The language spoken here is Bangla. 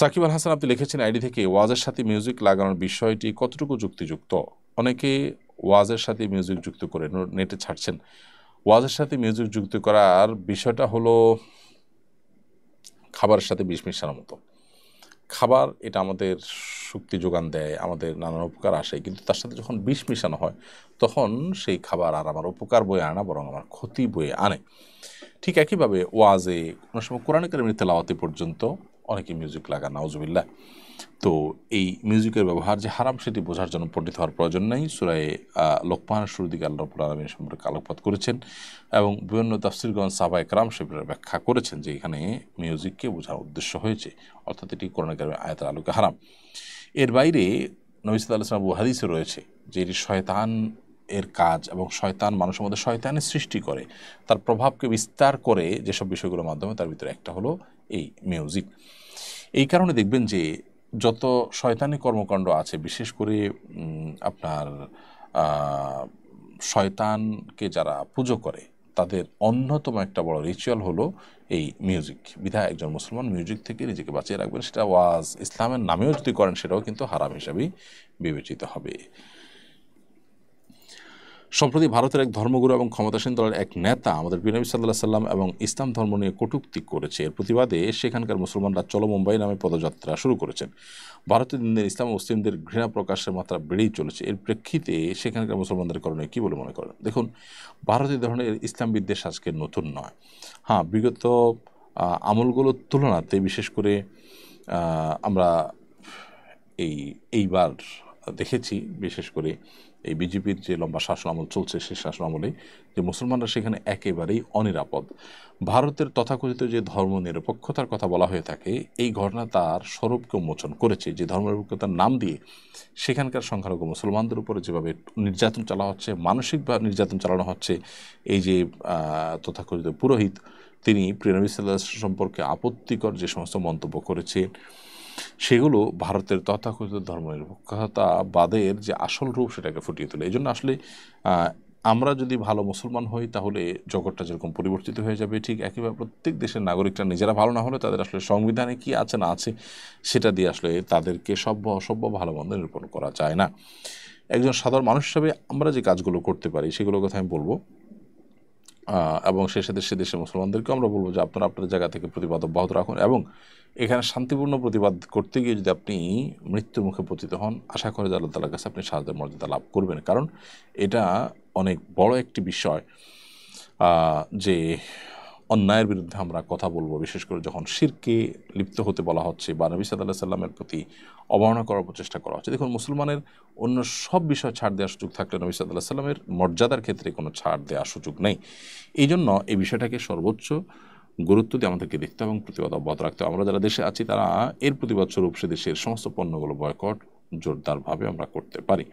সাকিব আল হাসান আপনি লিখেছেন আইডি থেকে, ওয়াজের সাথে মিউজিক লাগানোর বিষয়টি কতটুকু যুক্তিযুক্ত? অনেকে ওয়াজের সাথে মিউজিক যুক্ত করে নেটে ছাড়ছেন। ওয়াজের সাথে মিউজিক যুক্ত করার বিষয়টা হলো খাবারের সাথে বিষ মিশানোর মতো। খাবার এটা আমাদের শক্তি যোগান দেয়, আমাদের নানান উপকার আসে, কিন্তু তার সাথে যখন বিষ মিশানো হয় তখন সেই খাবার আর আমার উপকার বয়ে আনা বরং আমার ক্ষতি বয়ে আনে। ঠিক একইভাবে ওয়াজে কোনো সময় কোরআন কারীমের তেলাওয়াতে পর্যন্ত অনেকে মিউজিক লাগান, নাউজুবিল্লাহ। তো এই মিউজিকের ব্যবহার যে হারাম সেটি বোঝার জন্য পণ্ডিত হওয়ার প্রয়োজন নেই। সূরা লোকমানের শুরুর দিকে আল্লাহ রাব্বুল আলামিন সম্পর্কে আলোকপাত করেছেন এবং বিভিন্ন তাফসীরগণ সাহাবায়ে কেরাম সেগুলোর ব্যাখ্যা করেছেন যে এখানে মিউজিককে বোঝার উদ্দেশ্য হয়েছে, অর্থাৎ এটি কোরআন কারীমের আয়াতের আলোকে হারাম। এর বাইরে নবী সাল্লাল্লাহু আলাইহি ওয়াসাল্লাম হাদিসে রয়েছে যে এটি শয়তান এর কাজ এবং শয়তান মানুষের মধ্যে শয়তানের সৃষ্টি করে, তার প্রভাবকে বিস্তার করে যেসব বিষয়গুলোর মাধ্যমে, তার ভিতরে একটা হলো এই মিউজিক। এই কারণে দেখবেন যে যত শয়তানি কর্মকাণ্ড আছে, বিশেষ করে আপনার শয়তানকে যারা পুজো করে তাদের অন্যতম একটা বড় রিচুয়াল হলো এই মিউজিক। বিধায় একজন মুসলমান মিউজিক থেকে নিজেকে বাঁচিয়ে রাখবেন। সেটা ওয়াজ ইসলামের নামেও যদি করেন সেটাও কিন্তু হারাম হিসাবেই বিবেচিত হবে। সম্প্রতি ভারতের এক ধর্মগুরু এবং ক্ষমতাসীন দলের এক নেতা আমাদের প্রিয় নবী সাল্লাল্লাহু আলাইহি সাল্লাম এবং ইসলাম ধর্ম নিয়ে কটূক্তি করেছে। এর প্রতিবাদে সেখানকার মুসলমানরা চলো মুম্বাই নামে পদযাত্রা শুরু করেছেন। ভারতীয় দিনদের ইসলাম ও মুসলিমদের ঘৃণা প্রকাশের মাত্রা বেড়েই চলেছে। এর প্রেক্ষিতে সেখানকার মুসলমানদের করণীয় কী বলে মনে করেন? দেখুন, ভারতীয় ধরনের ইসলাম বিদ্বেষ আজকে নতুন নয়। হ্যাঁ, বিগত আমলগুলোর তুলনাতে বিশেষ করে আমরা এইবার দেখেছি, বিশেষ করে এই বিজেপির যে লম্বা শাসন আমল চলছে সেই শাসন আমলে যে মুসলমানরা সেখানে একেবারেই অনিরাপদ। ভারতের তথাকথিত যে ধর্ম নিরপেক্ষতার কথা বলা হয়ে থাকে, এই ঘটনা তার স্বরূপকে উন্মোচন করেছে। যে ধর্ম নিরপেক্ষতার নাম দিয়ে সেখানকার সংখ্যালঘু মুসলমানদের উপরে যেভাবে নির্যাতন চালা হচ্ছে, মানসিকভাবে নির্যাতন চালানো হচ্ছে। এই যে তথাকথিত পুরোহিত, তিনি প্রিয় নবী সাল্লাল্লাহু আলাইহি ওয়াসাল্লাম সম্পর্কে আপত্তিকর যে সমস্ত মন্তব্য করেছে, সেগুলো ভারতের তথাকথিত ধর্মনিরপেক্ষতাবাদের যে আসল রূপ সেটাকে ফুটিয়ে তোলে। এই জন্য আসলে আমরা যদি ভালো মুসলমান হই তাহলে জগৎটা যেরকম পরিবর্তিত হয়ে যাবে, ঠিক একইভাবে প্রত্যেক দেশের নাগরিকরা নিজেরা ভালো না হলে তাদের আসলে সংবিধানে কী আছে না আছে সেটা দিয়ে আসলে তাদেরকে সভ্য অসভ্য ভালো মন্দ নিরূপণ করা যায় না। একজন সাধারণ মানুষ হিসাবে আমরা যে কাজগুলো করতে পারি সেগুলোর কথা আমি বলবো, এবং সে সাথে সে দেশের মুসলমানদেরকেও আমরা বলবো যে আপনারা আপনাদের জায়গা থেকে প্রতিবাদ অব্যাহত রাখুন এবং এখানে শান্তিপূর্ণ প্রতিবাদ করতে গিয়ে যদি আপনি মৃত্যুর মুখে পতিত হন, আশা করে যে আল্লাহ তাআলার কাছে আপনি শাহাদাতের মর্যাদা লাভ করবেন। কারণ এটা অনেক বড় একটি বিষয় যে অন্যায়ের বিরুদ্ধে আমরা কথা বলবো, বিশেষ করে যখন শিরকে লিপ্ত হতে বলা হচ্ছে বা নবী সাল্লাল্লাহু আলাইহি সাল্লামের প্রতি অবমাননা করার প্রচেষ্টা করা হচ্ছে। দেখুন, মুসলমানের অন্য সব বিষয়ে ছাড় দেওয়ার সুযোগ থাকলে নবী সাল্লাল্লাহু আলাইহি সাল্লামের মর্যাদার ক্ষেত্রে কোনো ছাড় দেওয়ার সুযোগ নেই। এই জন্য এই বিষয়টাকে সর্বোচ্চ গুরুত্ব দিয়ে আমাদেরকে দেখতে এবং প্রতিবাদ অব্যাহত রাখতে হবে। আমরা যারা দেশে আছি তারা এর প্রতিবাদ স্বরূপ সে দেশের সমস্ত পণ্যগুলো বয়কট জোরদারভাবে আমরা করতে পারি।